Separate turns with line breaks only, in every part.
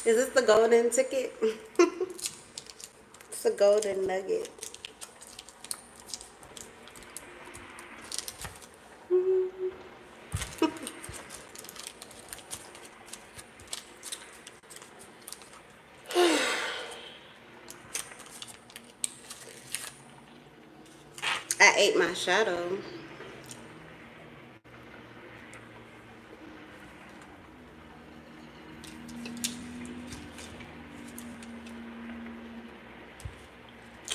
Is this the golden ticket? It's a golden nugget. I ate my shadow.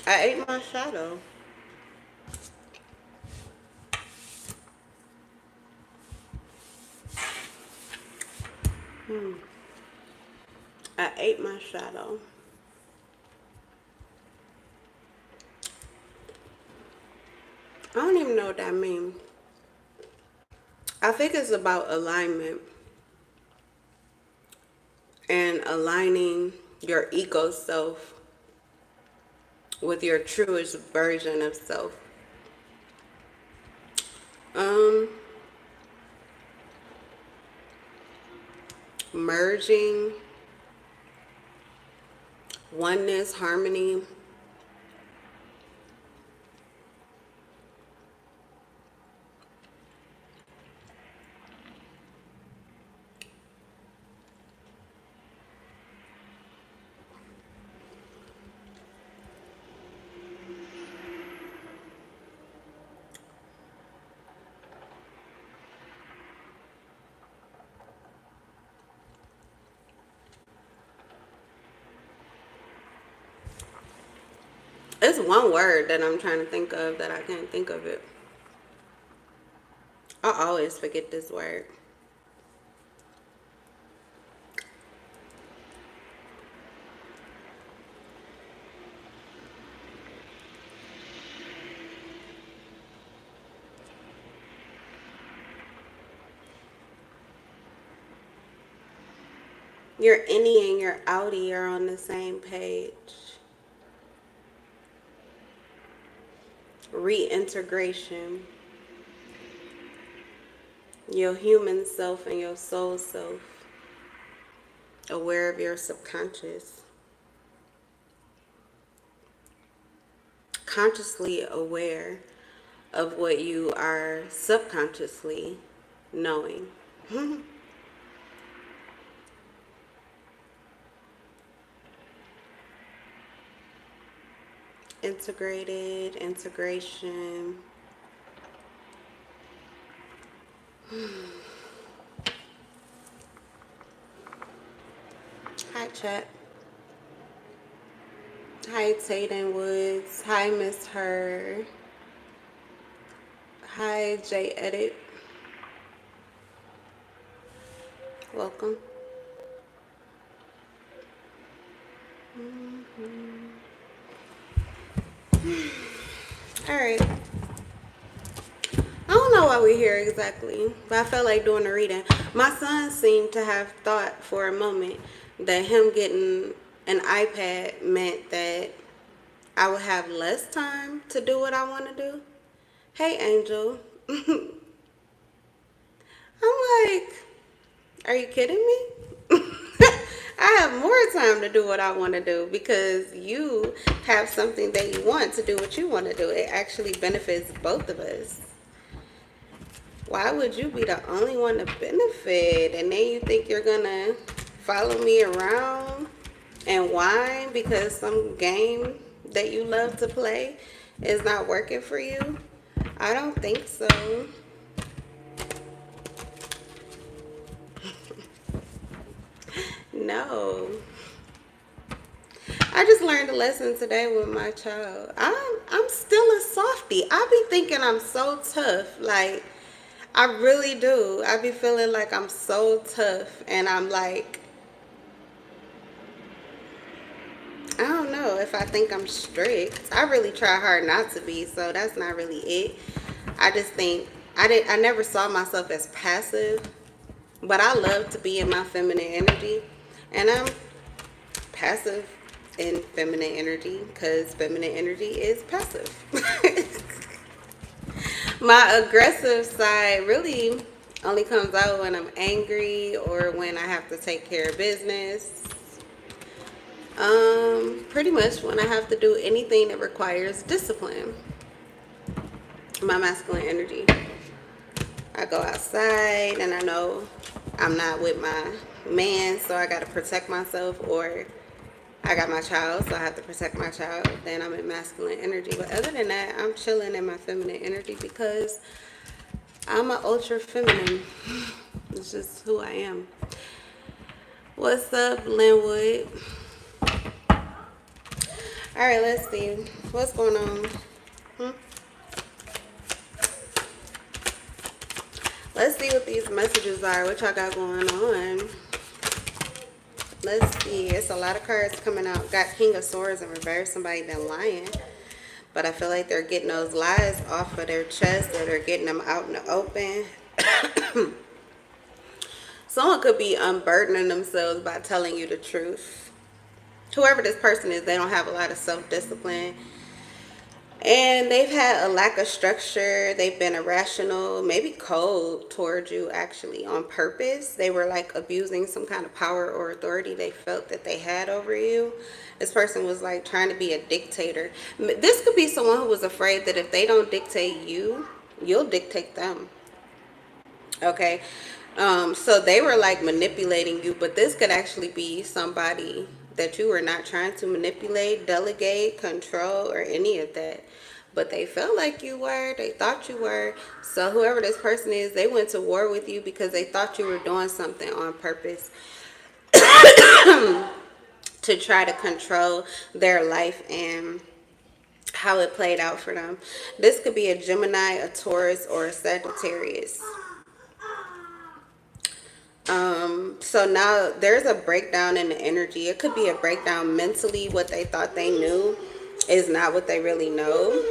I ate my shadow. I ate my shadow. I don't even know what that means. I think it's about alignment and aligning your ego self with your truest version of self. Merging, oneness, harmony. It's one word that I'm trying to think of that I can't think of it. I always forget this word. Your innie and your outie are on the same page. Reintegration. Your human self and your soul self. Aware of your subconscious. Consciously aware of what you are subconsciously knowing. Integrated, integration. Hi, chat. Hi, Taden Woods. Hi, Miss Her. Hi, J Edit. Welcome. All right. I don't know why we're here exactly, but I felt like doing a reading. My son seemed to have thought for a moment that him getting an iPad meant that I would have less time to do what I want to do. Hey, Angel. I'm like, are you kidding me? I have more time to do what I want to do because you have something that you want to do what you want to do. It actually benefits both of us. Why would you be the only one to benefit? And then you think you're going to follow me around and whine because some game that you love to play is not working for you? I don't think so. No. I just learned a lesson today with my child. I'm still a softie. I be thinking I'm so tough. Like, I really do. I be feeling like I'm so tough. And I'm like, I don't know if I think I'm strict. I really try hard not to be, so that's not really it. I just think I never saw myself as passive, but I love to be in my feminine energy. And I'm passive in feminine energy because feminine energy is passive. My aggressive side really only comes out when I'm angry or when I have to take care of business. Pretty much when I have to do anything that requires discipline. My masculine energy. I go outside and I know I'm not with my man, so I got to protect myself, or I got my child, so I have to protect my child. Then I'm in masculine energy. But other than that, I'm chilling in my feminine energy because I'm an ultra feminine. It's just who I am. What's up, Linwood? All right, let's see. What's going on? Let's see what these messages are. What y'all got going on? Let's see. It's a lot of cards coming out. Got King of Swords in reverse. Somebody been lying. But I feel like they're getting those lies off of their chest, or they're getting them out in the open. Someone could be unburdening themselves by telling you the truth. Whoever this person is, they don't have a lot of self-discipline. And they've had a lack of structure. They've been irrational, maybe cold towards you, actually, on purpose. They were like abusing some kind of power or authority they felt that they had over you. This person was like trying to be a dictator. This could be someone who was afraid that if they don't dictate you, you'll dictate them. Okay. So they were like manipulating you, but this could actually be somebody that you were not trying to manipulate, delegate, control, or any of that. But they felt like you were. They thought you were. So whoever this person is, they went to war with you because they thought you were doing something on purpose to try to control their life and how it played out for them. This could be a Gemini, a Taurus, or a Sagittarius. So now there's a breakdown in the energy. It could be a breakdown mentally. What they thought they knew is not what they really know.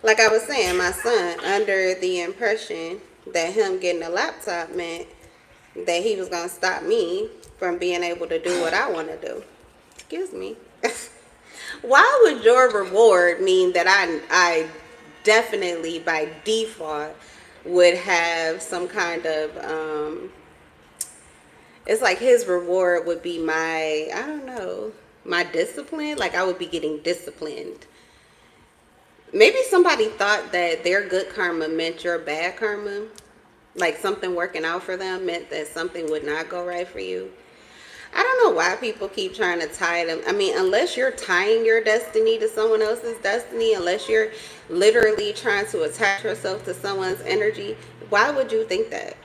Like I was saying, my son, under the impression that him getting a laptop meant that he was going to stop me from being able to do what I want to do. Excuse me. Why would your reward mean that I definitely by default would have some kind of, it's like his reward would be my, I don't know, my discipline. Like I would be getting disciplined. Maybe somebody thought that their good karma meant your bad karma. Like something working out for them meant that something would not go right for you. I don't know why people keep trying to tie them. I mean, unless you're tying your destiny to someone else's destiny, unless you're literally trying to attach yourself to someone's energy, why would you think that?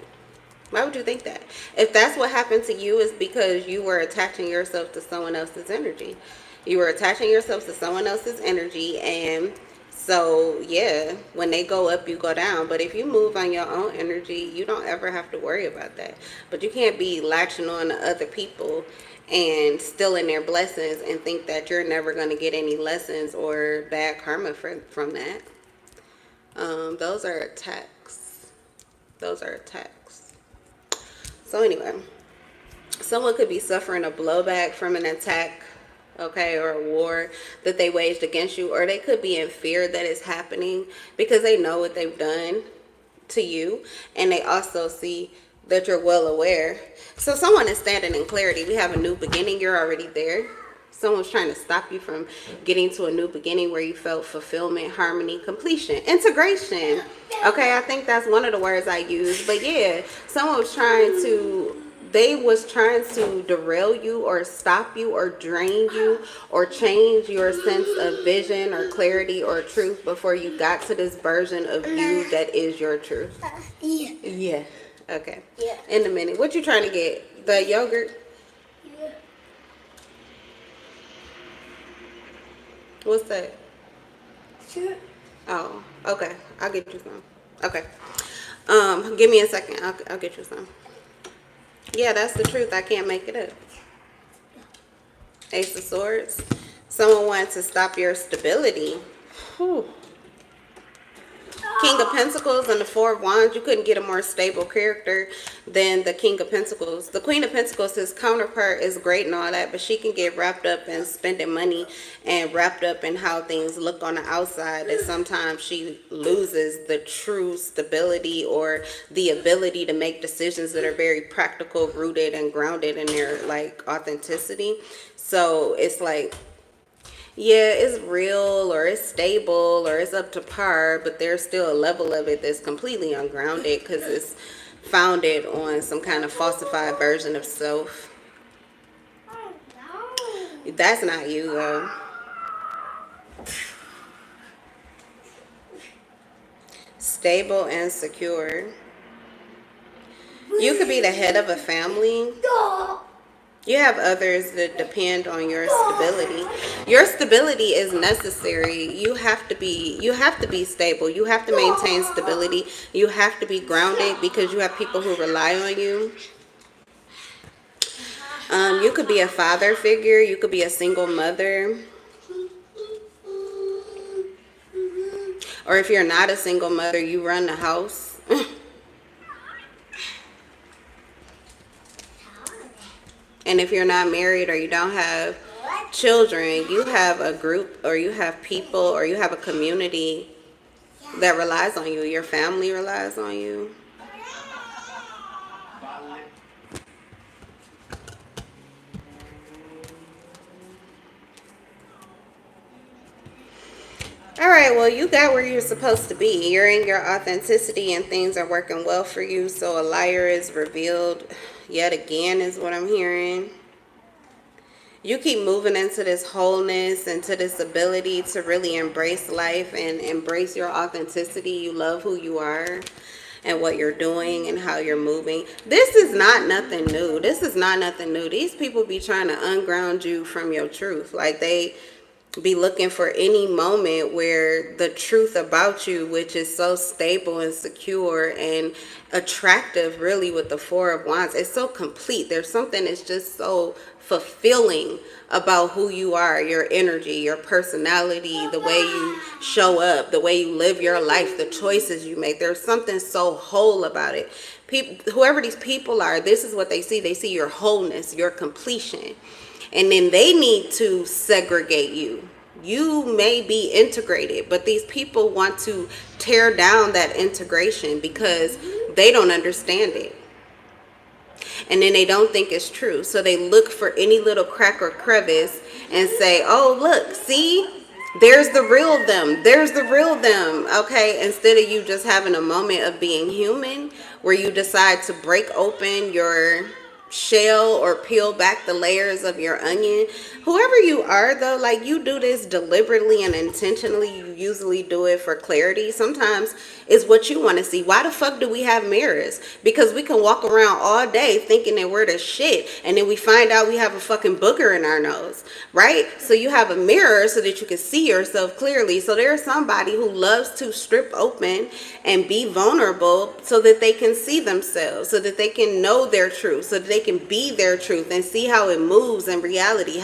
Why would you think that? If that's what happened to you, is because you were attaching yourself to someone else's energy. You were attaching yourself to someone else's energy, and so, yeah, when they go up, you go down. But if you move on your own energy, you don't ever have to worry about that. But you can't be latching on to other people and stealing their blessings and think that you're never going to get any lessons or bad karma from that. Those are attacks. Those are attacks. So anyway, someone could be suffering a blowback from an attack, okay, or a war that they waged against you, or they could be in fear that it's happening because they know what they've done to you, and they also see that you're well aware. So someone is standing in clarity. We have a new beginning. You're already there. Someone's trying to stop you from getting to a new beginning where you felt fulfillment, harmony, completion, integration. Okay, I think that's one of the words I use. But yeah, someone was trying to, they was trying to derail you or stop you or drain you or change your sense of vision or clarity or truth before you got to this version of you that is your truth. Yeah. Okay. Yeah. In a minute. What you trying to get? The yogurt? Yeah. What's that? Sure. Oh, okay. I'll get you some. Okay. Give me a second. I'll get you some. Yeah, that's the truth. I can't make it up. Ace of Swords. Someone wanted to stop your stability. Whew. King of Pentacles and the Four of Wands, you couldn't get a more stable character than the King of Pentacles. The Queen of Pentacles, his counterpart, is great and all that, but she can get wrapped up in spending money and wrapped up in how things look on the outside, that sometimes she loses the true stability or the ability to make decisions that are very practical, rooted and grounded in their like authenticity. So it's like, yeah, it's real or it's stable or it's up to par, but there's still a level of it that's completely ungrounded because it's founded on some kind of falsified version of self. That's not you, though. Stable and secure. You could be the head of a family. You have others that depend on your stability. Your stability is necessary. You have to be stable. You have to maintain stability. You have to be grounded because you have people who rely on you. You could be a father figure. You could be a single mother. Or if you're not a single mother, you run the house. And if you're not married or you don't have children, you have a group or you have people or you have a community that relies on you. Your family relies on you. All right, well, you got where you're supposed to be. You're in your authenticity and things are working well for you. So a liar is revealed yet again is what I'm hearing. You keep moving into this wholeness, into this ability to really embrace life and embrace your authenticity. You love who you are and what you're doing and how you're moving. This is not nothing new. This is not nothing new. These people be trying to unground you from your truth. Like they be looking for any moment where the truth about you, which is so stable and secure and attractive, really, with the Four of Wands, it's so complete. There's something that's just so fulfilling about who you are, your energy, your personality, the way you show up, the way you live your life, the choices you make. There's something so whole about it. People, whoever these people are, this is what they see. They see your wholeness, your completion. And then they need to segregate you. You may be integrated, but these people want to tear down that integration because they don't understand it. And then they don't think it's true. So they look for any little crack or crevice and say, oh, look, see, there's the real them. There's the real them. Okay. Instead of you just having a moment of being human where you decide to break open your shell or peel back the layers of your onion. Whoever you are, though, like, you do this deliberately and intentionally. You usually do it for clarity. Sometimes it's what you want to see. Why the fuck do we have mirrors? Because we can walk around all day thinking that we're the shit, and then we find out we have a fucking booger in our nose, right? So you have a mirror so that you can see yourself clearly. So there's somebody who loves to strip open and be vulnerable so that they can see themselves, so that they can know their truth, so that they can be their truth and see how it moves in reality.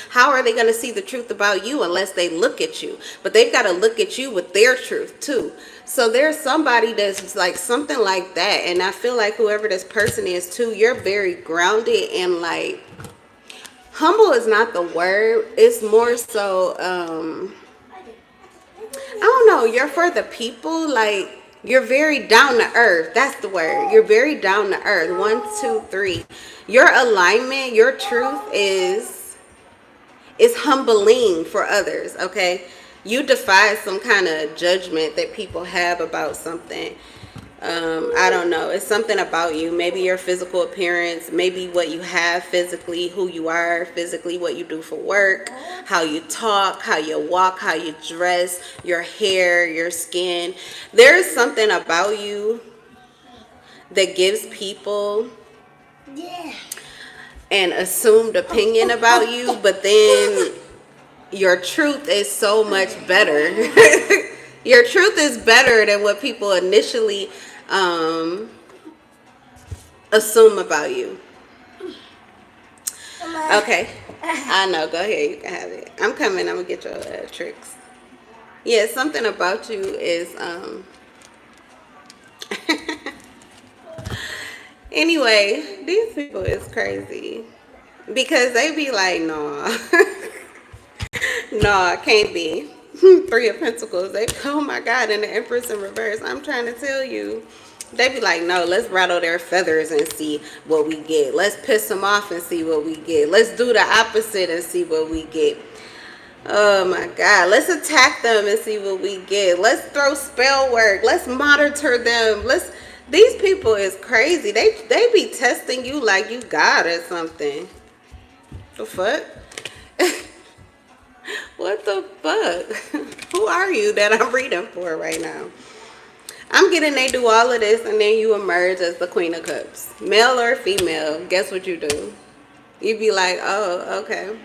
How are they going to see the truth about you unless they look at you? But they've got to look at you with their truth too. So there's somebody that's like something like that. And I feel like whoever this person is too, you're very grounded and like, humble is not the word. It's more so, I don't know. You're for the people. Like, you're very down to earth. That's the word. You're very down to earth. 1, 2, 3. Your alignment, your truth is humbling for others. Okay. You defy some kind of judgment that people have about something. I don't know. It's something about you. Maybe your physical appearance, maybe what you have physically, who you are physically, what you do for work, how you talk, how you walk, how you dress, your hair, your skin. There's something about you that gives people an assumed opinion about you, but then your truth is so much better. Your truth is better than what people initially assume about you. Okay. I know. Go ahead. You can have it. I'm coming. I'm going to get your tricks. Yeah, something about you is Anyway, these people is crazy because they be like, no, no, it can't be. Three of Pentacles. They, oh my God, and the Empress in reverse. I'm trying to tell you. They be like, no, let's rattle their feathers and see what we get. Let's piss them off and see what we get. Let's do the opposite and see what we get. Oh my God. Let's attack them and see what we get. Let's throw spell work. Let's monitor them. These people is crazy. They be testing you like you God or something. The fuck? What the fuck? Who are you that I'm reading for right now? I'm getting they do all of this and then you emerge as the Queen of Cups. Male or female, guess what you do? You be like, oh, okay.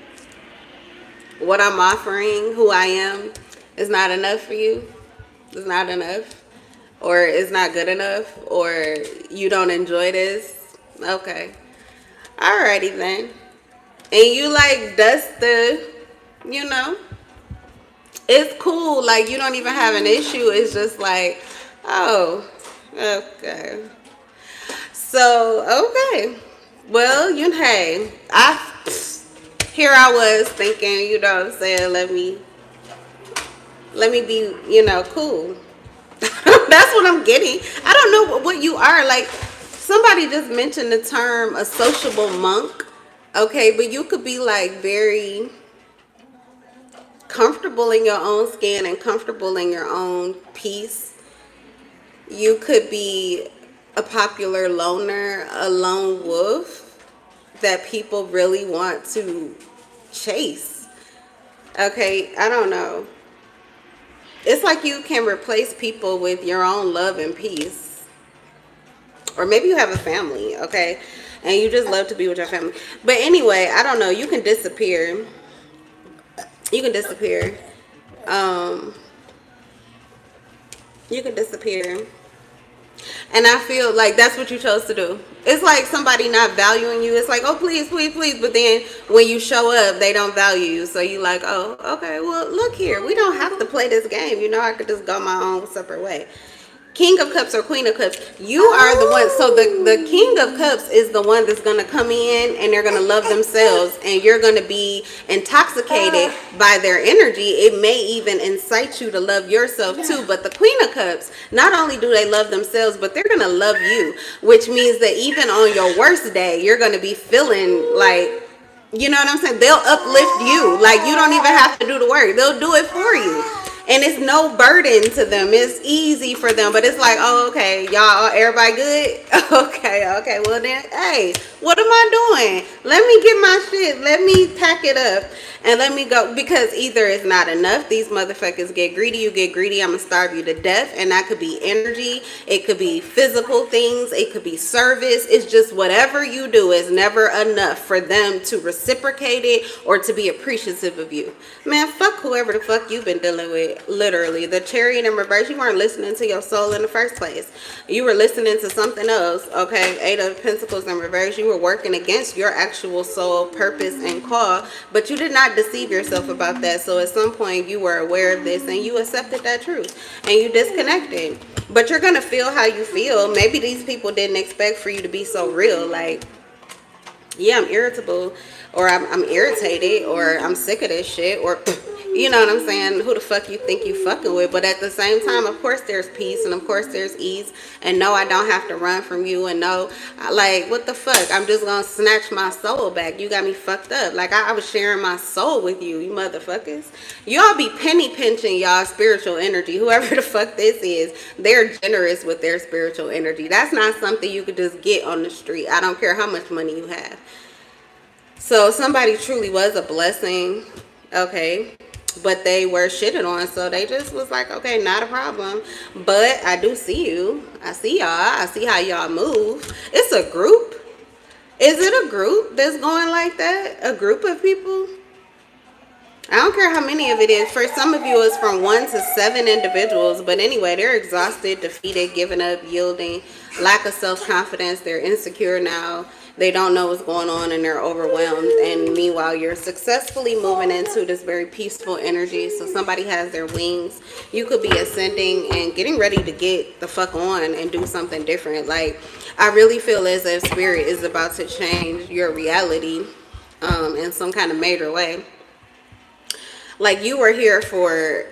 What I'm offering, who I am, is not enough for you. It's not enough. Or it's not good enough. Or you don't enjoy this. Okay. Alrighty then. And you like dust the, you know, it's cool. Like you don't even have an issue. It's just like, oh, okay. So, okay. Well, hey, here I was thinking, you know what I'm saying, let me be, cool. That's what I'm getting. I don't know what you are. Like, somebody just mentioned the term a sociable monk. Okay, but you could be like very comfortable in your own skin and comfortable in your own peace. You could be a popular loner, a lone wolf that people really want to chase. Okay, I don't know. It's like you can replace people with your own love and peace. Or maybe you have a family, okay? And you just love to be with your family. But anyway, I don't know. You can disappear. You can disappear. You can disappear. And I feel like that's what you chose to do. It's like somebody not valuing you. It's like, oh, please, please, please. But then when you show up, they don't value you. So you like, oh, okay, well, look here. We don't have to play this game. I could just go my own separate way. King of Cups or Queen of Cups, you are the one. So the King of Cups is the one that's going to come in and they're going to love themselves. And you're going to be intoxicated by their energy. It may even incite you to love yourself too. But the Queen of Cups, not only do they love themselves, but they're going to love you. Which means that even on your worst day, you're going to be feeling like, you know what I'm saying? They'll uplift you. Like you don't even have to do the work. They'll do it for you. And it's no burden to them. It's easy for them. But it's like, oh, okay, y'all, everybody good? Okay. Well then, hey, what am I doing? Let me get my shit. Let me pack it up and let me go. Because either it's not enough. These motherfuckers get greedy. You get greedy, I'm going to starve you to death. And that could be energy. It could be physical things. It could be service. It's just whatever you do is never enough for them to reciprocate it or to be appreciative of you. Man, fuck whoever the fuck you've been dealing with. Literally, the Chariot in reverse, you weren't listening to your soul in the first place. You were listening to something else. Okay, Eight of Pentacles in reverse, you were working against your actual soul purpose and call, but you did not deceive yourself about that. So at some point you were aware of this and you accepted that truth and you disconnected. But you're gonna feel how you feel. Maybe these people didn't expect for you to be so real. Like, yeah, I'm irritable, or I'm irritated, or I'm sick of this shit, or you know what I'm saying? Who the fuck you think you fucking with? But at the same time, of course there's peace, and of course there's ease. And no, I don't have to run from you. And no, like, what the fuck? I'm just gonna snatch my soul back. You got me fucked up. Like, I was sharing my soul with you, you motherfuckers. Y'all be penny pinching y'all spiritual energy. Whoever the fuck this is, they're generous with their spiritual energy. That's not something you could just get on the street. I don't care how much money you have. So somebody truly was a blessing, okay? But they were shitted on, so they just was like, okay, not a problem. But I do see you. I see y'all. I see how y'all move. It's a group. Is it a group that's going like that? A group of people? I don't care how many of it is. For some of you, it's from 1 to 7 individuals. But anyway, they're exhausted, defeated, giving up, yielding, lack of self-confidence. They're insecure now. They don't know what's going on and they're overwhelmed. And meanwhile, you're successfully moving into this very peaceful energy. So somebody has their wings. You could be ascending and getting ready to get the fuck on and do something different. Like, I really feel as if spirit is about to change your reality in some kind of major way. Like, you were here for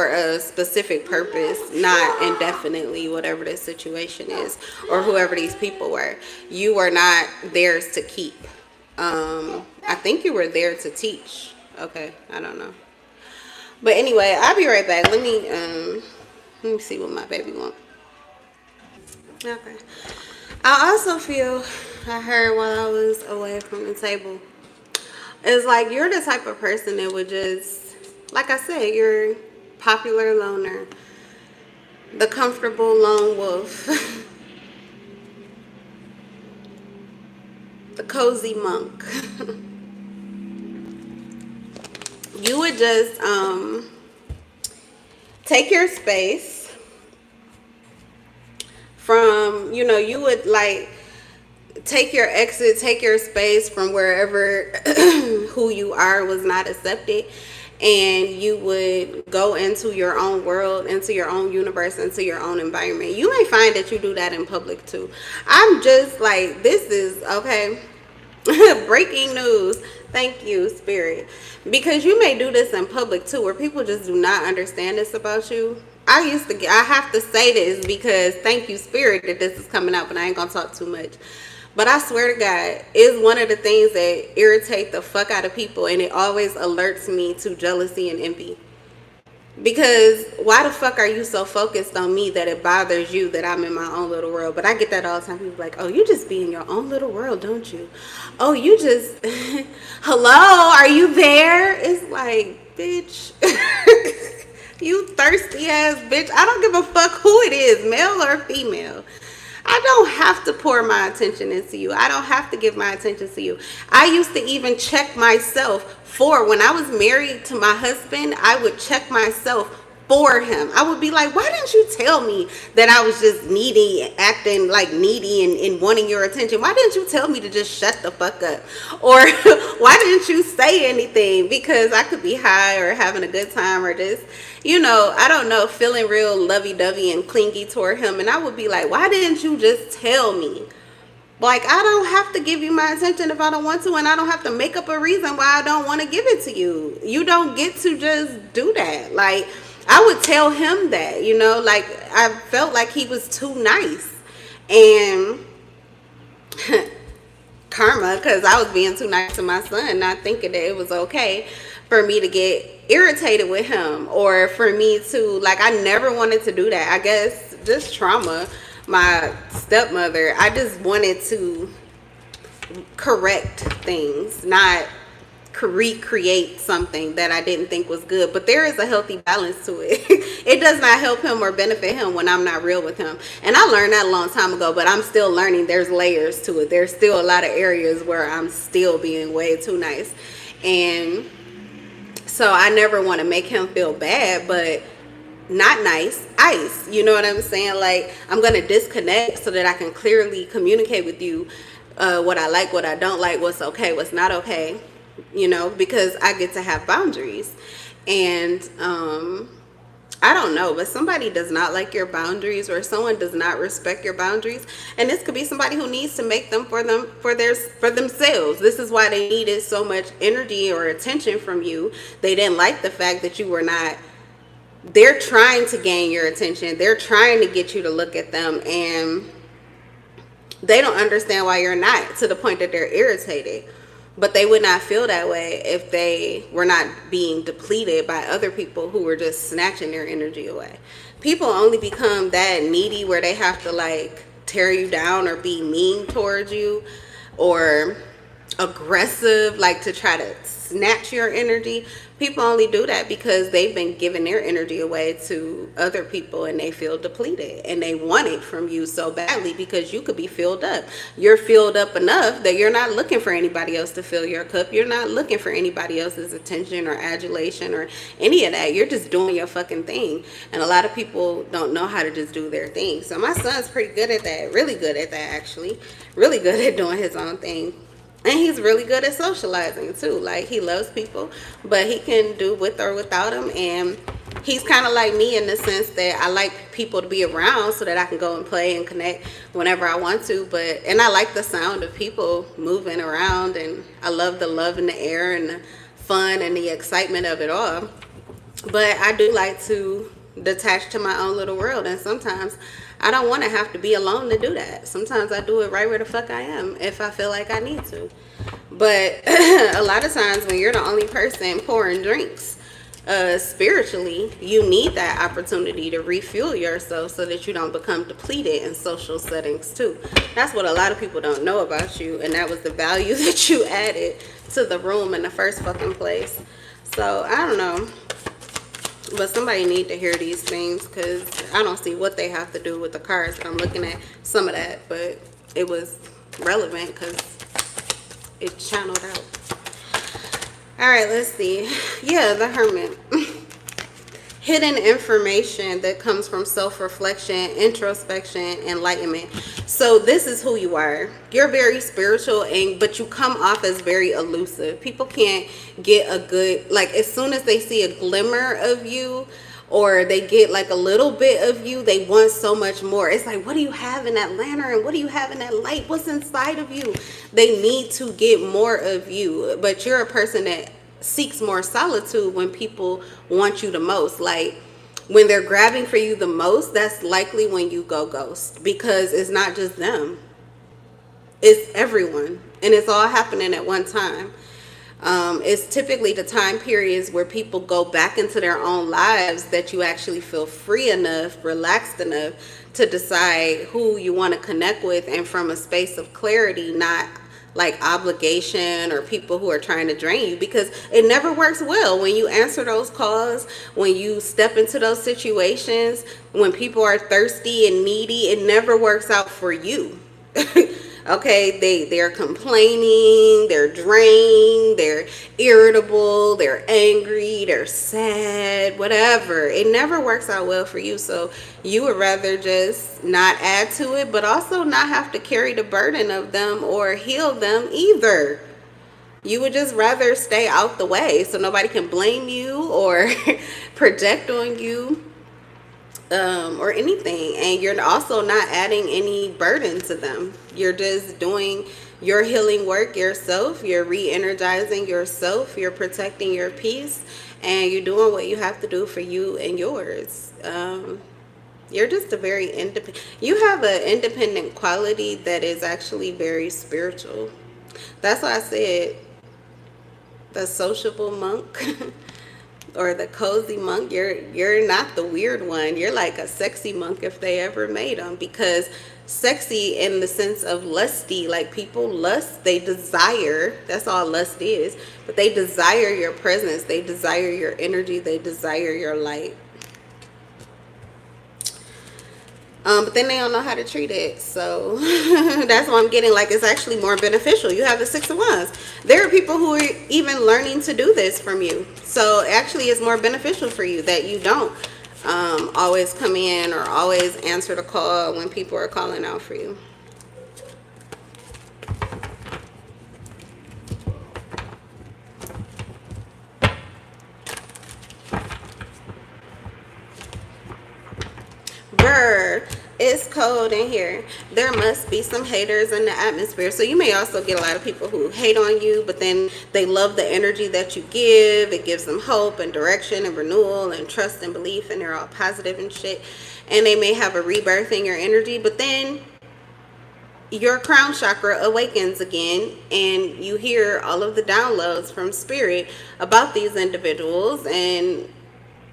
a specific purpose, not indefinitely, whatever the situation is, or whoever these people were. You were not theirs to keep. I think you were there to teach. Okay, I don't know. But anyway, I'll be right back. Let me see what my baby wants. Okay. I also feel, I heard while I was away from the table, it's like you're the type of person that would just, like I said, you're popular loner, the comfortable lone wolf, the cozy monk. You would just take your space from, you would like take your exit, take your space from wherever who you are was not accepted, and you would go into your own world, into your own universe, into your own environment. You may find that you do that in public too. I'm just like, this is okay. Breaking news. Thank you, Spirit. Because you may do this in public too, where people just do not understand this about you. I have to say this because thank you, Spirit, that this is coming out, but I ain't gonna talk too much. But I swear to God, it's one of the things that irritate the fuck out of people, and it always alerts me to jealousy and envy. Because why the fuck are you so focused on me that it bothers you that I'm in my own little world? But I get that all the time. People are like, oh, you just be in your own little world, don't you? Oh, you just, hello, are you there? It's like, bitch, you thirsty ass bitch. I don't give a fuck who it is, male or female. I don't have to pour my attention into you. I don't have to give my attention to you. I used to even check myself when I was married to my husband, I would check myself for him. I would be like, why didn't you tell me that I was just needy, acting like needy and wanting your attention? Why didn't you tell me to just shut the fuck up? Or why didn't you say anything? Because I could be high or having a good time or just, I don't know, feeling real lovey-dovey and clingy toward him. And I would be like, why didn't you just tell me? Like, I don't have to give you my attention if I don't want to, and I don't have to make up a reason why I don't want to give it to you. You don't get to just do that. Like, I would tell him that, like, I felt like he was too nice. And karma, because I was being too nice to my son, not thinking that it was okay for me to get irritated with him, or for me to, like, I never wanted to do that. I guess just trauma. My stepmother, I just wanted to correct things, not recreate something that I didn't think was good. But there is a healthy balance to it. It does not help him or benefit him when I'm not real with him. And I learned that a long time ago, but I'm still learning. There's layers to it. There's still a lot of areas where I'm still being way too nice. And so I never want to make him feel bad, but not nice, ice. You know what I'm saying? Like, I'm going to disconnect so that I can clearly communicate with you what I like, what I don't like, what's okay, what's not okay, because I get to have boundaries. And I don't know, but somebody does not like your boundaries, or someone does not respect your boundaries. And this could be somebody who needs to make them for themselves. This is why they needed so much energy or attention from you. They didn't like the fact that you were not. They're trying to gain your attention. They're trying to get you to look at them, and they don't understand why you're not, to the point that they're irritated. But they would not feel that way if they were not being depleted by other people who were just snatching their energy away. People only become that needy where they have to, like, tear you down or be mean towards you or aggressive, like, to try to snatch your energy, People only do that because they've been giving their energy away to other people and they feel depleted and they want it from you so badly because you could be filled up. You're filled up enough that you're not looking for anybody else to fill your cup. You're not looking for anybody else's attention or adulation or any of that. You're just doing your fucking thing. And a lot of people don't know how to just do their thing. So my son's pretty good at that. Really good at that, actually. Really good at doing his own thing. And he's really good at socializing too. Like, he loves people, but he can do with or without them. And he's kind of like me in the sense that I like people to be around so that I can go and play and connect whenever I want to. And I like the sound of people moving around, and I love the love in the air and the fun and the excitement of it all. But I do like to detach to my own little world, and sometimes I don't want to have to be alone to do that. Sometimes I do it right where the fuck I am if I feel like I need to. But a lot of times when you're the only person pouring drinks spiritually, you need that opportunity to refuel yourself so that you don't become depleted in social settings too. That's what a lot of people don't know about you, and that was the value that you added to the room in the first fucking place. So I don't know. But somebody need to hear these things because I don't see what they have to do with the cards. I'm looking at some of that, but it was relevant because it channeled out. All right, let's see. Yeah, the Hermit. Hidden information that comes from self-reflection, introspection, enlightenment. So this is who you are. You're very spiritual, but you come off as very elusive. People can't get a good, like, as soon as they see a glimmer of you or they get like a little bit of you, they want so much more. It's like, what do you have in that lantern? What do you have in that light? What's inside of you? They need to get more of you. But you're a person that seeks more solitude when people want you the most. Like, when they're grabbing for you the most, that's likely when you go ghost, because it's not just them, it's everyone, and it's all happening at one time. It's typically the time periods where people go back into their own lives that you actually feel free enough, relaxed enough to decide who you want to connect with, and from a space of clarity, not like obligation or people who are trying to drain you, because it never works well when you answer those calls, when you step into those situations, when people are thirsty and needy. It never works out for you. Okay, they're complaining, they're drained, they're irritable, they're angry, they're sad, whatever. It never works out well for you. So you would rather just not add to it, but also not have to carry the burden of them or heal them either. You would just rather stay out the way so nobody can blame you or project on you. Or anything, and you're also not adding any burden to them. You're just doing your healing work yourself. You're re-energizing yourself. You're protecting your peace, and you're doing what you have to do for you and yours. You're just a very independent. You have an independent quality that is actually very spiritual. That's why I said the sociable monk. Or the cozy monk. You're not the weird one. You're like a sexy monk if they ever made them, because sexy in the sense of lusty, like people lust, they desire, that's all lust is, but they desire your presence, they desire your energy, they desire your light. But then they don't know how to treat it. So that's what I'm getting. Like, it's actually more beneficial. You have the Six of Wands. There are people who are even learning to do this from you. So actually it's more beneficial for you that you don't always come in or always answer the call when people are calling out for you. It's cold in here. There must be some haters in the atmosphere. So you may also get a lot of people who hate on you, but then they love the energy that you give. It gives them hope and direction and renewal and trust and belief, and they're all positive and shit. And they may have a rebirth in your energy, but then your crown chakra awakens again, and you hear all of the downloads from spirit about these individuals and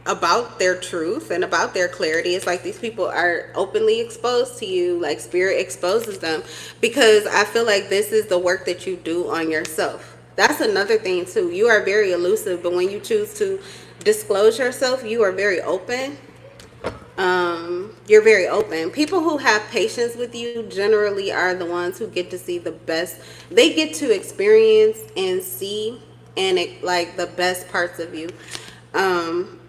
about their truth and about their clarity. It's like these people are openly exposed to you, like spirit exposes them, because I feel like this is the work that you do on yourself. That's another thing too. You are very elusive, but when you choose to disclose yourself, you are very open. You're very open. People who have patience with you generally are the ones who get to see the best. They get to experience and see and like the best parts of you. Um,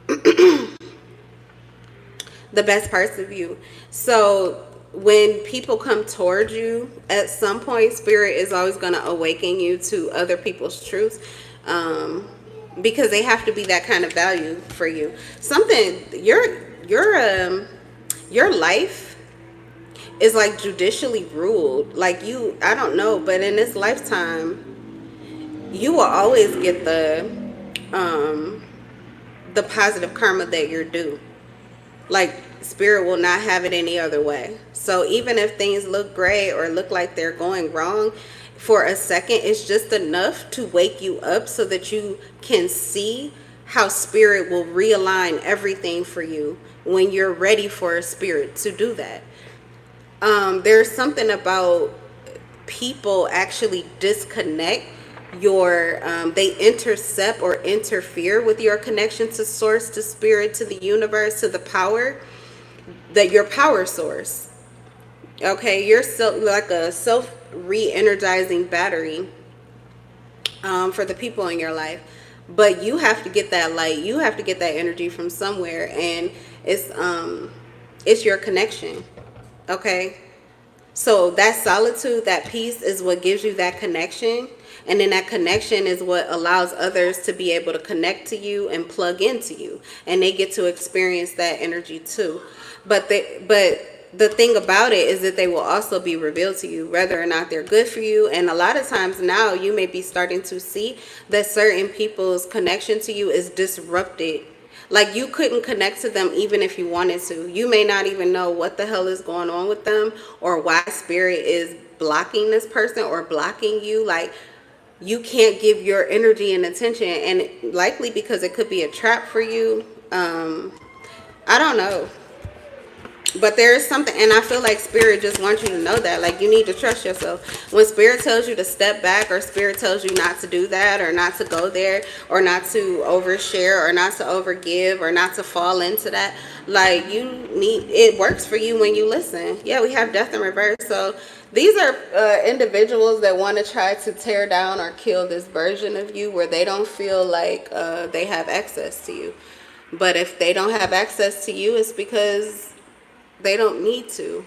the best parts of you. So when people come towards you, at some point, spirit is always going to awaken you to other people's truths. Because they have to be that kind of value for you. Something your life is like judicially ruled. Like I don't know, but in this lifetime, you will always get the positive karma that you're due. Like spirit will not have it any other way. So even if things look great or look like they're going wrong for a second, it's just enough to wake you up so that you can see how spirit will realign everything for you when you're ready for a spirit to do that. There's something about people actually disconnect they intercept or interfere with your connection to source, to spirit, to the universe, to the power, that your power source. Okay, you're like a self re-energizing battery for the people in your life, but you have to get that light, you have to get that energy from somewhere, and it's your connection. Okay, so that solitude, that peace is what gives you that connection. And then that connection is what allows others to be able to connect to you and plug into you. And they get to experience that energy too. But the thing about it is that they will also be revealed to you, whether or not they're good for you. And a lot of times now you may be starting to see that certain people's connection to you is disrupted. Like you couldn't connect to them even if you wanted to. You may not even know what the hell is going on with them or why spirit is blocking this person or blocking you. Like you can't give your energy and attention, and likely because it could be a trap for you. I don't know. But there is something, and I feel like spirit just wants you to know that. Like you need to trust yourself. When spirit tells you to step back, or spirit tells you not to do that, or not to go there, or not to overshare, or not to overgive, or not to fall into that, like it works for you when you listen. Yeah, we have death in reverse. So these are individuals that want to try to tear down or kill this version of you where they don't feel like they have access to you. But if they don't have access to you, it's because they don't need to.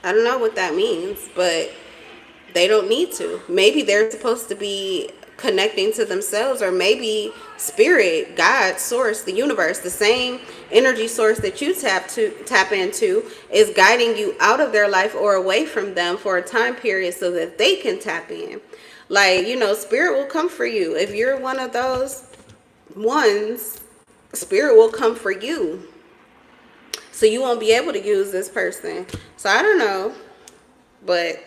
I don't know what that means, but they don't need to. Maybe they're supposed to be connecting to themselves, or maybe spirit, God, source, the universe, the same energy source that you tap into is guiding you out of their life or away from them for a time period so that they can tap in. Like, spirit will come for you. If you're one of those ones, spirit will come for you. So you won't be able to use this person. So I don't know, but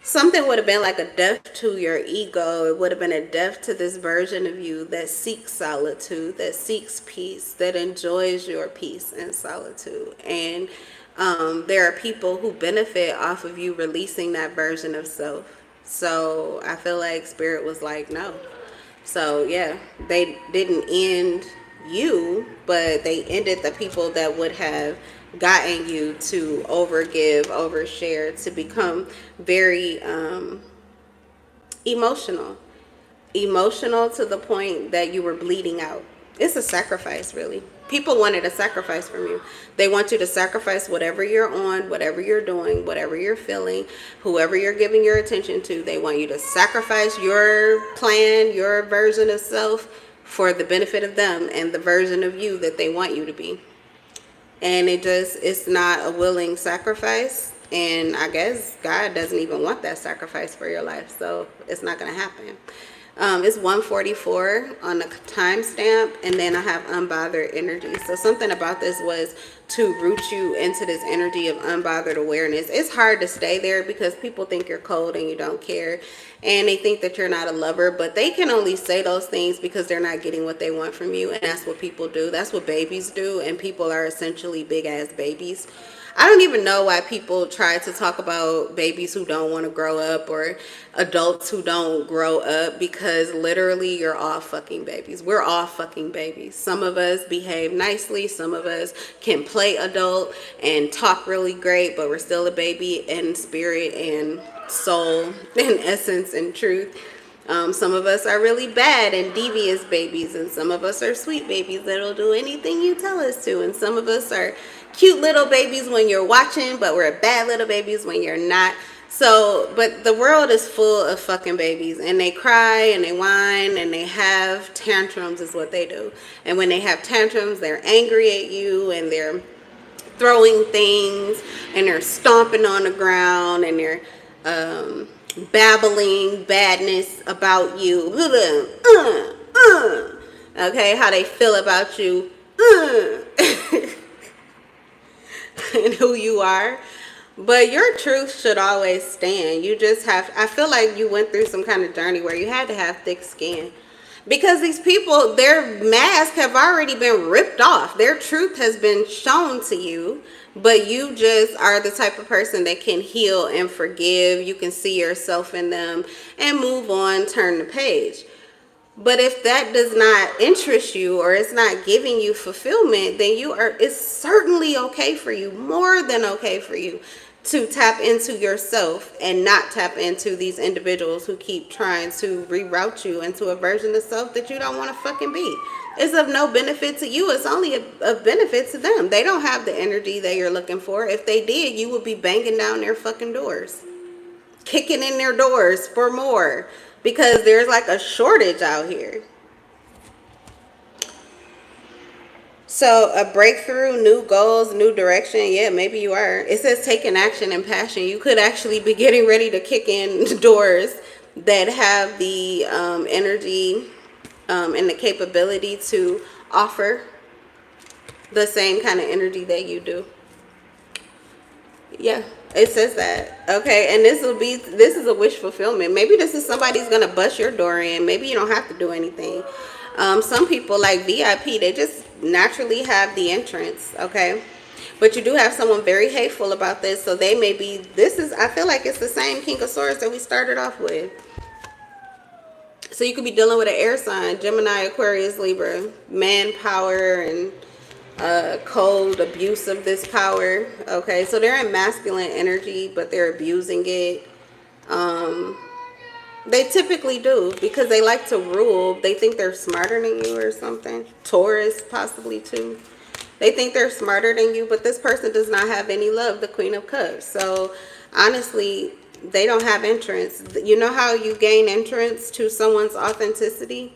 something would have been like a death to your ego. It would have been a death to this version of you that seeks solitude, that seeks peace, that enjoys your peace and solitude. And there are people who benefit off of you releasing that version of self. So I feel like spirit was like, no. So yeah, they didn't end you, but they ended the people that would have gotten you to overgive, overshare, to become very emotional to the point that you were bleeding out. It's a sacrifice, really. People wanted a sacrifice from you. They want you to sacrifice whatever you're on, whatever you're doing, whatever you're feeling, whoever you're giving your attention to. They want you to sacrifice your plan, your version of self, for the benefit of them and the version of you that they want you to be. And it's not a willing sacrifice. And I guess God doesn't even want that sacrifice for your life. So it's not going to happen. It's 1:44 on the timestamp, and then I have unbothered energy. So something about this was to root you into this energy of unbothered awareness. It's hard to stay there because people think you're cold and you don't care, and they think that you're not a lover, but they can only say those things because they're not getting what they want from you. And that's what people do. That's what babies do, and people are essentially big ass babies. I don't even know why people try to talk about babies who don't want to grow up or adults who don't grow up, because literally you're all fucking babies. We're all fucking babies. Some of us behave nicely. Some of us can play adult and talk really great, but we're still a baby in spirit and soul and essence and truth. Some of us are really bad and devious babies, and some of us are sweet babies that'll do anything you tell us to, and some of us are cute little babies when you're watching, but we're bad little babies when you're not. So, but the world is full of fucking babies, and they cry and they whine and they have tantrums is what they do. And when they have tantrums, they're angry at you and they're throwing things and they're stomping on the ground and they're babbling badness about you. Okay, how they feel about you. And who you are. But your truth should always stand. You just have, I feel like you went through some kind of journey where you had to have thick skin. Because these people, their masks have already been ripped off. Their truth has been shown to you. But you just are the type of person that can heal and forgive. You can see yourself in them and move on, turn the page. But if that does not interest you or it's not giving you fulfillment, then it's certainly okay for you, more than okay for you, to tap into yourself and not tap into these individuals who keep trying to reroute you into a version of self that you don't want to fucking be. It's of no benefit to you. It's only of benefit to them. They don't have the energy that you're looking for. If they did, you would be banging down their fucking doors, kicking in their doors for more, because there's like a shortage out here. So a breakthrough, new goals, new direction. Yeah, maybe you are. It says taking action and passion. You could actually be getting ready to kick in doors that have the energy and the capability to offer the same kind of energy that you do. Yeah, it says that. Okay, and this is a wish fulfillment. Maybe this is somebody's gonna bust your door in. Maybe you don't have to do anything. Some people like VIP, they just naturally have the entrance. Okay, but you do have someone very hateful about this, so they may be, I feel like it's the same King of Swords that we started off with. So you could be dealing with an air sign, Gemini, Aquarius, Libra, manpower and cold abuse of this power. Okay, so they're in masculine energy, but they're abusing it. They typically do, because they like to rule. They think they're smarter than you or something. Taurus possibly too. They think they're smarter than you, but this person does not have any love, the Queen of Cups. So honestly, they don't have entrance. You know how you gain entrance to someone's authenticity?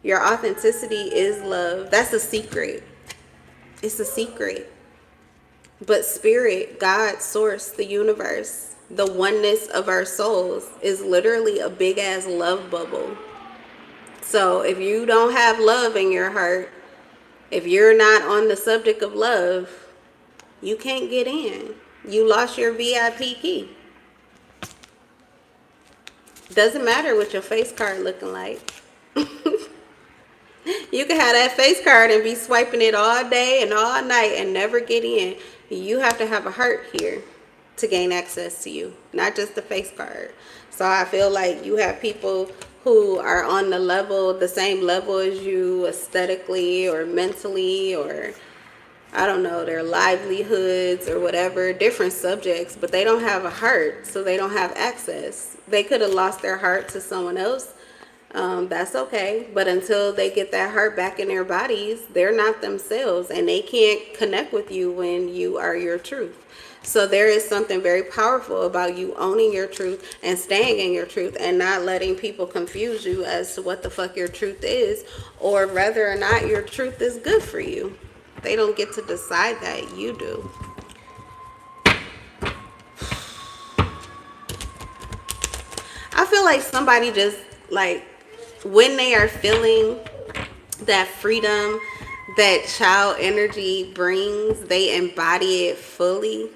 Your authenticity is love. That's a secret. It's a secret. But spirit, God, source, the universe, the oneness of our souls is literally a big ass love bubble. So if you don't have love in your heart, if you're not on the subject of love, you can't get in. You lost your VIP key. Doesn't matter what your face card looking like. You can have that face card and be swiping it all day and all night and never get in. You have to have a heart here to gain access to you, not just the face card. So I feel like you have people who are on the level, the same level as you aesthetically or mentally, or I don't know, their livelihoods or whatever, different subjects, but they don't have a heart, so they don't have access. They could have lost their heart to someone else. That's okay. But until they get that heart back in their bodies, they're not themselves, and they can't connect with you when you are your truth. So there is something very powerful about you owning your truth and staying in your truth and not letting people confuse you as to what the fuck your truth is, or whether or not your truth is good for you. They don't get to decide that. You do. I feel like somebody just, like, when they are feeling that freedom that child energy brings, they embody it fully.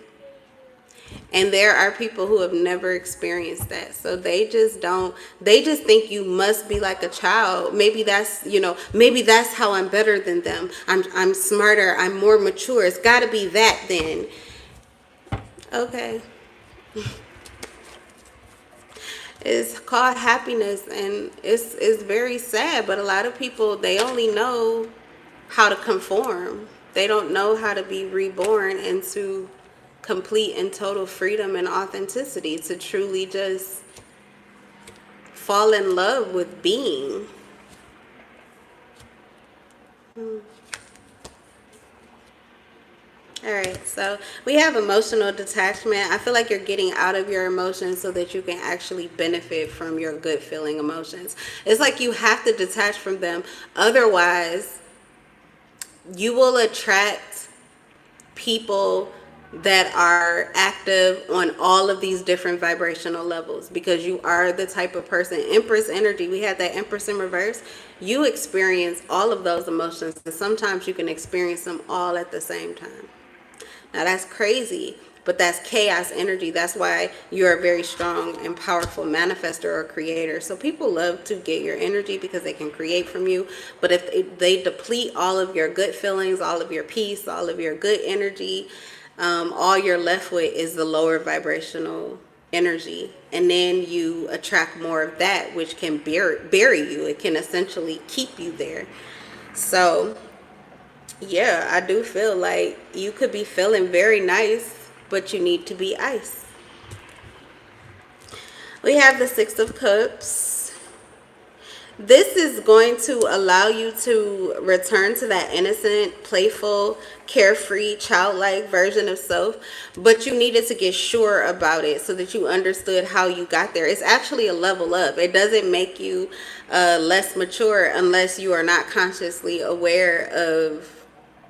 And there are people who have never experienced that. So they just think you must be like a child. Maybe that's, maybe that's how I'm better than them. I'm smarter. I'm more mature. It's got to be that then. Okay. It's called happiness, and it's very sad, but a lot of people, they only know how to conform. They don't know how to be reborn into complete and total freedom and authenticity, to truly just fall in love with being. All right, so we have emotional detachment. I feel like you're getting out of your emotions so that you can actually benefit from your good feeling emotions. It's like you have to detach from them. Otherwise, you will attract people that are active on all of these different vibrational levels, because you are the type of person. Empress energy, we had that Empress in reverse. You experience all of those emotions, and sometimes you can experience them all at the same time. Now that's crazy, but that's chaos energy. That's why you're a very strong and powerful manifester or creator. So people love to get your energy because they can create from you. But if they deplete all of your good feelings, all of your peace, all of your good energy, all you're left with is the lower vibrational energy. And then you attract more of that, which can bury you. It can essentially keep you there. So yeah, I do feel like you could be feeling very nice, but you need to be ice. We have the Six of Cups. This is going to allow you to return to that innocent, playful, carefree, childlike version of self, but you needed to get sure about it so that you understood how you got there. It's actually a level up. It doesn't make you less mature unless you are not consciously aware of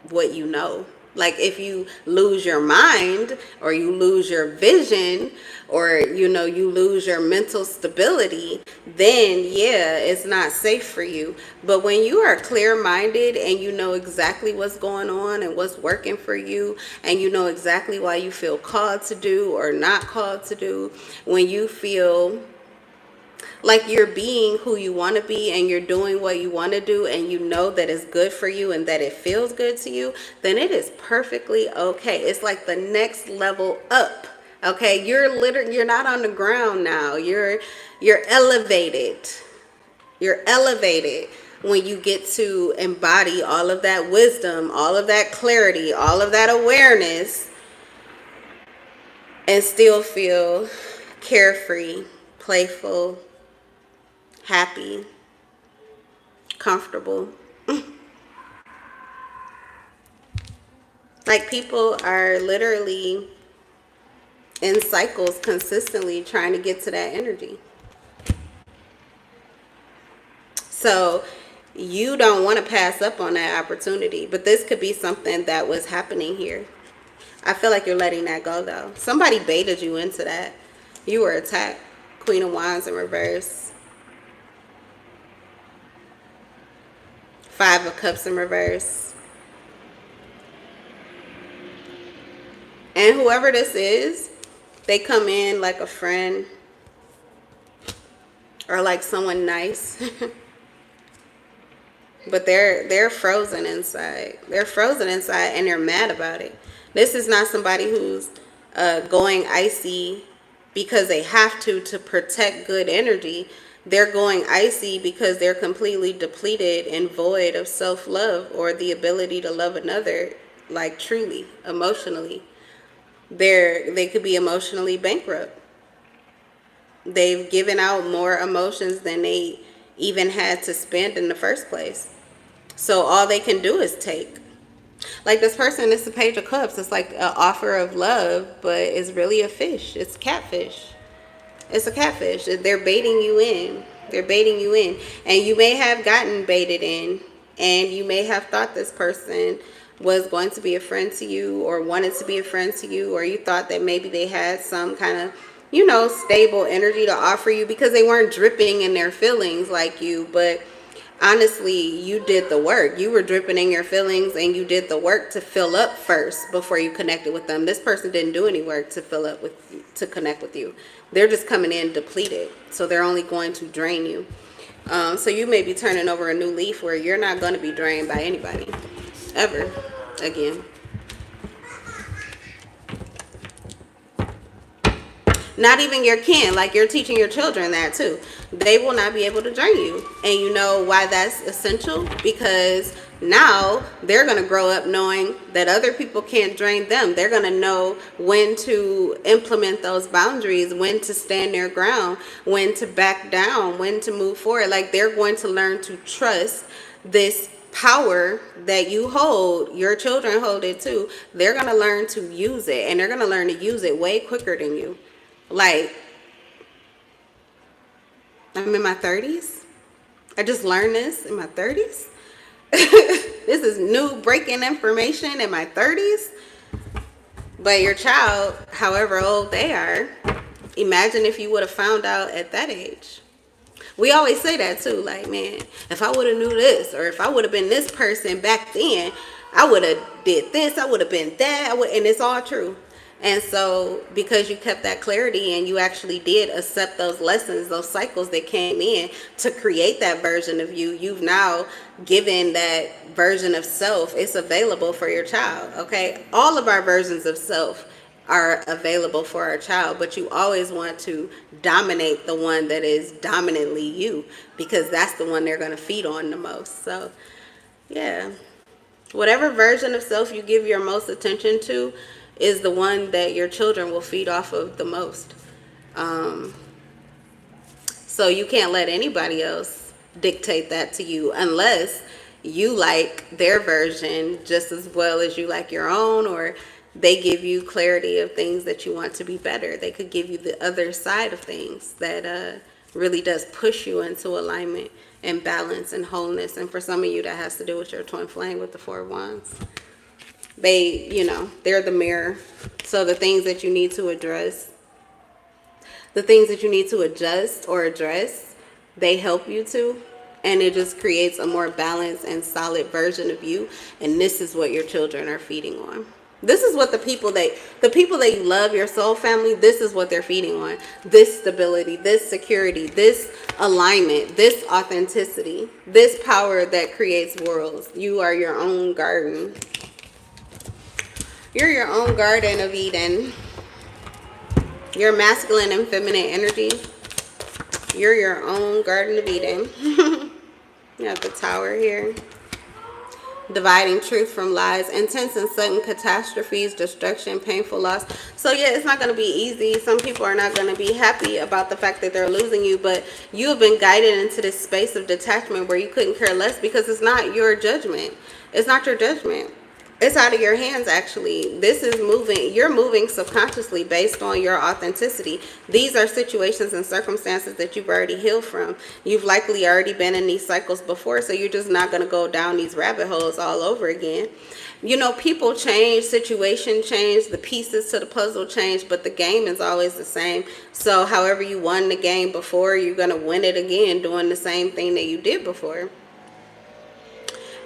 what you know. Like if you lose your mind, or you lose your vision, or you lose your mental stability, then yeah, it's not safe for you. But when you are clear-minded and you know exactly what's going on and what's working for you, and you know exactly why you feel called to do or not called to do, when you feel like you're being who you want to be and you're doing what you want to do, and you know that it's good for you and that it feels good to you, then it is perfectly okay. It's like the next level up. Okay, you're not on the ground now. You're elevated. You're elevated when you get to embody all of that wisdom, all of that clarity, all of that awareness, and still feel carefree, playful, happy, comfortable. Like people are literally in cycles consistently trying to get to that energy. So you don't want to pass up on that opportunity, but this could be something that was happening here. I feel like you're letting that go though. Somebody baited you into that. You were attacked. Queen of Wands in reverse. Five of Cups in reverse. And whoever this is, they come in like a friend or like someone nice. But they're frozen inside. They're frozen inside and they're mad about it. This is not somebody who's going icy because they have to protect good energy. They're going icy because they're completely depleted and void of self-love or the ability to love another, like truly, emotionally. They could be emotionally bankrupt. They've given out more emotions than they even had to spend in the first place. So all they can do is take. Like this person, it's the Page of Cups. It's like an offer of love, but it's really a fish. It's catfish. It's a catfish. They're baiting you in. They're baiting you in. And you may have gotten baited in. And you may have thought this person was going to be a friend to you, or wanted to be a friend to you, or you thought that maybe they had some kind of, stable energy to offer you because they weren't dripping in their feelings like you. But honestly, you did the work. You were dripping in your feelings and you did the work to fill up first before you connected with them. This person didn't do any work to fill up to connect with you. They're just coming in depleted. So they're only going to drain you. So you may be turning over a new leaf where you're not going to be drained by anybody ever again. Not even your kin. Like, you're teaching your children that too. They will not be able to drain you. And you know why that's essential? Because now they're going to grow up knowing that other people can't drain them. They're going to know when to implement those boundaries, when to stand their ground, when to back down, when to move forward. Like, they're going to learn to trust this power that you hold. Your children hold it too. They're going to learn to use it, and they're going to learn to use it way quicker than you. Like, I'm in my 30s. I just learned this in my 30s. This is new breaking information in my 30s. But your child, however old they are, imagine if you would have found out at that age. We always say that too. Like, man, if I would have knew this, or if I would have been this person back then, I would have did this, I would have been that. And it's all true. And so because you kept that clarity and you actually did accept those lessons, those cycles that came in to create that version of you, you've now given that version of self. It's available for your child, okay? All of our versions of self are available for our child, but you always want to dominate the one that is dominantly you, because that's the one they're going to feed on the most. So, yeah. Whatever version of self you give your most attention to is the one that your children will feed off of the most. So you can't let anybody else dictate that to you unless you like their version just as well as you like your own, or they give you clarity of things that you want to be better. They could give you the other side of things that really does push you into alignment and balance and wholeness. And for some of you, that has to do with your twin flame with the 4 of Wands. They, you know, they're the mirror. So the things that you need to address, the things that you need to adjust or address, they help you to. And it just creates a more balanced and solid version of you. And this is what your children are feeding on. This is what the people that you love, your soul family, this is what they're feeding on. This stability, this security, this alignment, this authenticity, this power that creates worlds. You are your own garden. You're your own garden of Eden. Your masculine and feminine energy. You're your own garden of Eden. You have the Tower here. Dividing truth from lies, intense and sudden catastrophes, destruction, painful loss. So yeah, it's not going to be easy. Some people are not going to be happy about the fact that they're losing you, but you have been guided into this space of detachment where you couldn't care less, because it's not your judgment. It's not your judgment. It's out of your hands, actually. This is moving. You're moving subconsciously based on your authenticity. These are situations and circumstances that you've already healed from. You've likely already been in these cycles before, so you're just not going to go down these rabbit holes all over again. You know, people change, situation change, the pieces to the puzzle change, but the game is always the same. So however you won the game before, you're going to win it again doing the same thing that you did before.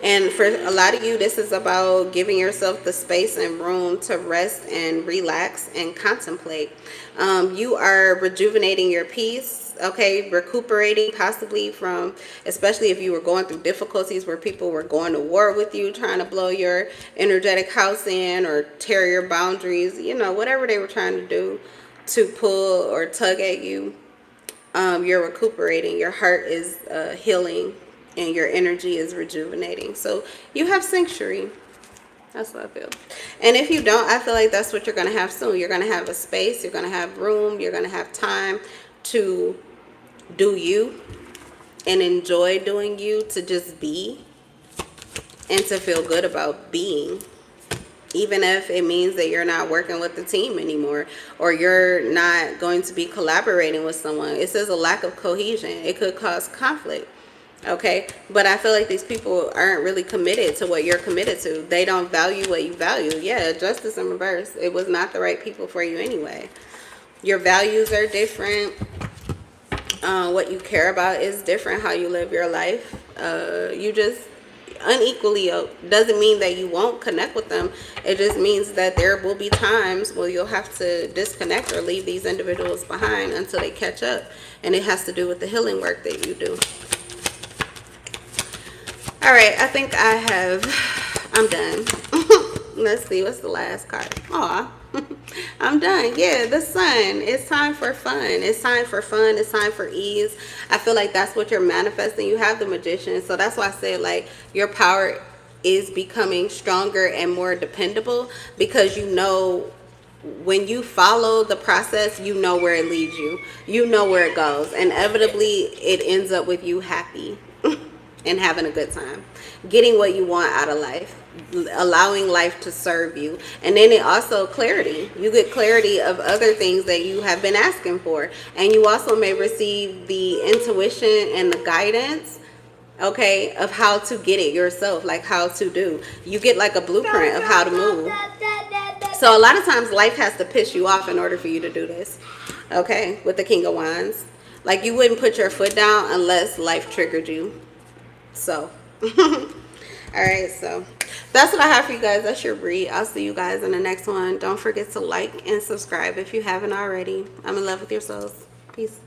And for a lot of you, this is about giving yourself the space and room to rest and relax and contemplate. You are rejuvenating your peace, okay, recuperating possibly from, especially if you were going through difficulties where people were going to war with you, trying to blow your energetic house in or tear your boundaries, you know, whatever they were trying to do to pull or tug at you. You're recuperating. Your heart is healing. And your energy is rejuvenating. So you have sanctuary. That's what I feel. And if you don't, I feel like that's what you're going to have soon. You're going to have a space. You're going to have room. You're going to have time to do you and enjoy doing you, to just be and to feel good about being. Even if it means that you're not working with the team anymore, or you're not going to be collaborating with someone. It says a lack of cohesion. It could cause conflict. Okay, but I feel like these people aren't really committed to what you're committed to. They don't value what you value. Yeah, justice in reverse. It was not the right people for you anyway. Your values are different. What you care about is different. How you live your life. You just unequally yoked. Doesn't mean that you won't connect with them. It just means that there will be times where you'll have to disconnect or leave these individuals behind until they catch up. And it has to do with the healing work that you do. All right, I think I'm done. Let's see, what's the last card? Aw, I'm done. Yeah, the sun. It's time for fun. It's time for fun. It's time for ease. I feel like that's what you're manifesting. You have the magician. So that's why I say, like, your power is becoming stronger and more dependable, because you know, when you follow the process, you know where it leads you. You know where it goes. Inevitably, it ends up with you happy and having a good time, getting what you want out of life, allowing life to serve you. And then it also clarity. You get clarity of other things that you have been asking for. And you also may receive the intuition and the guidance, okay, of how to get it yourself, like how to do. You get like a blueprint of how to move. So a lot of times life has to piss you off in order for you to do this, okay, with the King of Wands. Like, you wouldn't put your foot down unless life triggered you. So, all right, so that's what I have for you guys. That's your read. I'll see you guys in the next one. Don't forget to like and subscribe if you haven't already. I'm in love with your souls. Peace.